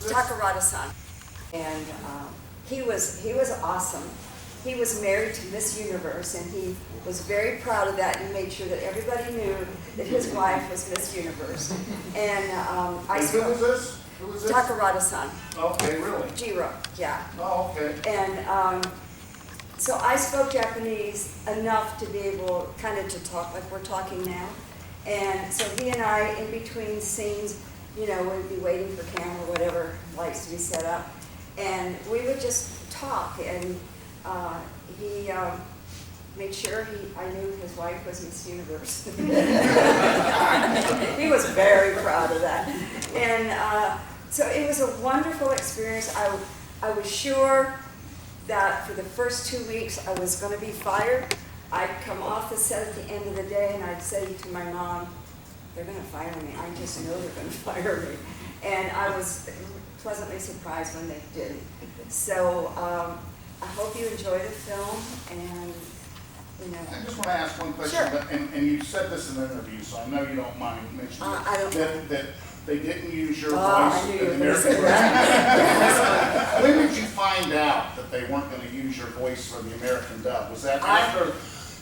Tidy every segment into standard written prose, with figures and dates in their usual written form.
this? Takarada-san. And he was awesome. He was married to Miss Universe, and he was very proud of that and made sure that everybody knew that his wife was Miss Universe. And Who was this? Who was this? Takarada-san. Okay, really? Jiro, yeah. Oh, okay. And so I spoke Japanese enough to be able kind of to talk like we're talking now. And so he and I, in between scenes, you know, we'd be waiting for camera, whatever, lights to be set up. And we would just talk, and he made sure I knew his wife was Miss Universe. He was very proud of that. And so it was a wonderful experience. I was sure that for the first 2 weeks I was going to be fired. I'd come off the set at the end of the day and I'd say to my mom, they're going to fire me. I just know they're going to fire me. And I was pleasantly surprised when they did. So I hope you enjoy the film, and you know. I just want to ask one question, Sure. and you said this in an interview, so I know you don't mind mentioning I don't. that they didn't use your I voice knew in you the were going to American say version. that. When did you find out that they weren't going to use your voice for the American dub? Was that after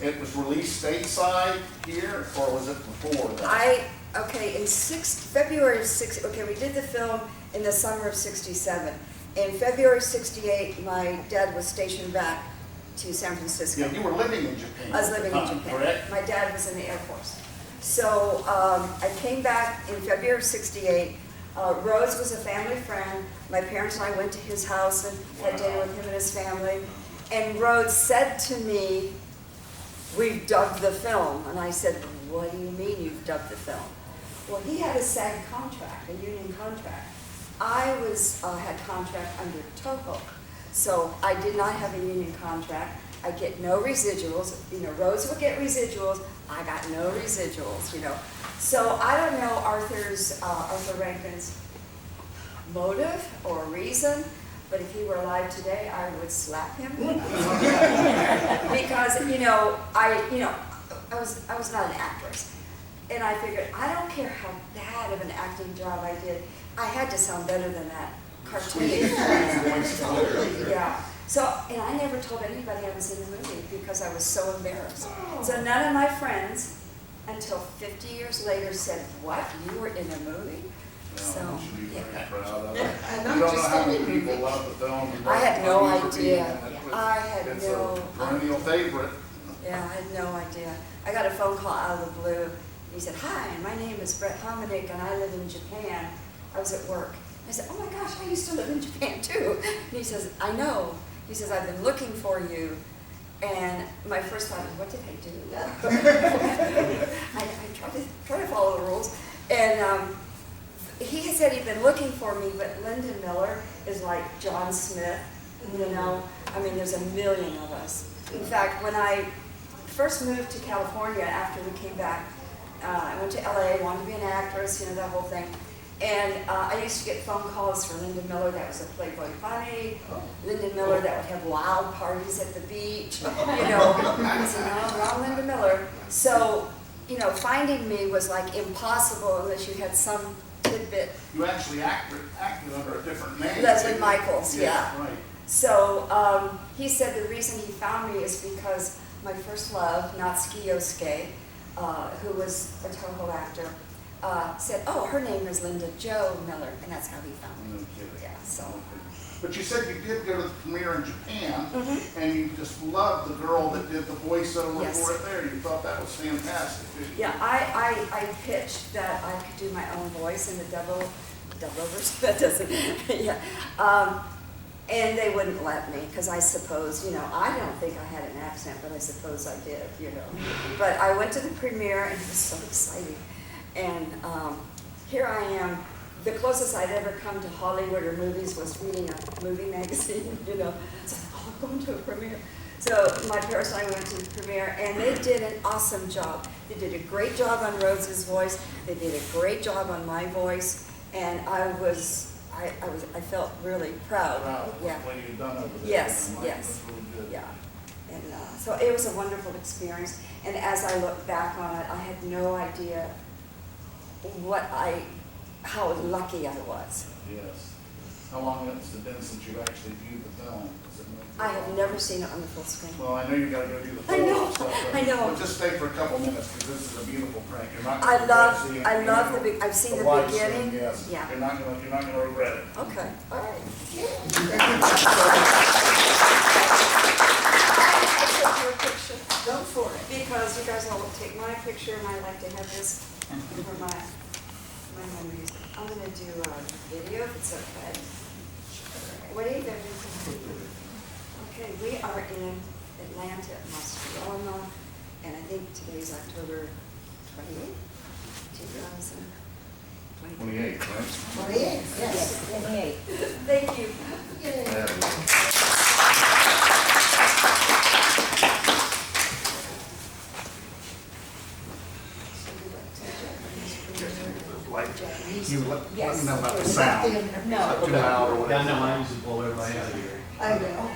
it was released stateside here, or was it before that? Okay, in February of we did the film in the summer of '67. In February '68, my dad was stationed back to San Francisco. Yeah, you were living in Japan. I was living in Japan. Correct? My dad was in the Air Force. So I came back in February of '68. Rhodes was a family friend. My parents and I went to his house and had dinner with him and his family. And Rhodes said to me, "We've dubbed the film." And I said, "What do you mean you've dubbed the film?" Well, he had a SAG contract, a union contract. I had contract under Toho. So I did not have a union contract. I get no residuals. You know, Rhodes would get residuals. I got no residuals, you know. So I don't know Arthur Rankin's motive or reason, but if he were alive today, I would slap him. Because, I was not an actress. And I figured, I don't care how bad of an acting job I did, I had to sound better than that cartoony. Yeah. So, and I never told anybody I was in the movie because I was so embarrassed. So none of my friends, until 50 years later, said, "What? You were in a movie?" So, you should be very yeah. proud of it. You don't know how many people love the film. I had no idea. I had It's no a perennial favorite. Yeah, I had no idea. I got a phone call out of the blue. He said, "Hi, my name is Brett Hominick, and I live in Japan." I was at work. I said, "Oh my gosh, I used to live in Japan too." And he says, "I know." He says, "I've been looking for you." And my first thought was, what did I do? I try to follow the rules. And he said he'd been looking for me, but Lyndon Miller is like John Smith, you know? I mean, there's a million of us. In fact, when I first moved to California after we came back, I went to LA, wanted to be an actress, you know, that whole thing. And I used to get phone calls for Lyndon Miller that was a Playboy bunny, Lyndon Miller that would have wild parties at the beach, you know. I said, "No, wrong Lyndon Miller." So, you know, finding me was like impossible unless you had some tidbit. You actually acted under a different name. Leslie Michaels, yeah. Right. So he said the reason he found me is because my first love, Natsuki Yosuke, who was a Toho actor, said, "Oh, her name is Linda Jo Miller," and that's how he found me. No kidding. Yeah, so. But you said you did go to the premiere in Japan, and you just loved the girl that did the voiceover Yes. for it there. You thought that was fantastic, didn't you? Yeah, I pitched that I could do my own voice in the dub-overs. That doesn't, yeah. And they wouldn't let me, because I suppose, you know, I don't think I had an accent, but I suppose I did, you know. But I went to the premiere, and it was so exciting. And here I am. The closest I'd ever come to Hollywood or movies was reading a movie magazine, you know. So I'm going to a premiere. So my parents and I went to the premiere, and they did an awesome job. They did a great job on Rhodes' voice. They did a great job on my voice, and I felt really proud. Wow, Yeah. what you've done over there. Yes, Mike, yes. that's really good. Yeah. And so it was a wonderful experience. And as I look back on it, I had no idea how lucky I was. Yes. How long has it been since you've actually viewed the film? Has it been- I have never seen it on the full screen. Well, I know you gotta go do the I know, photo stuff. but I know. But just stay for a couple minutes, because this is a beautiful print. You're not I gonna love, regret seeing I it. love I've seen the widescreen, beginning. Yes, Yeah. you're not gonna regret it. Okay, all right. I took your picture. Go for it. Because you guys all take my picture and I like to have this for my memories. I'm gonna do a video if it's okay. What do you think? Okay, we are in Atlanta at Monsterama, and I think today's October 28th, 2020. 28, right? 28, yes, 28. Thank you. You let Yes. me know about the sound. No. Too loud or Yeah, I whatever. know, I usually blow everybody out of here. I know.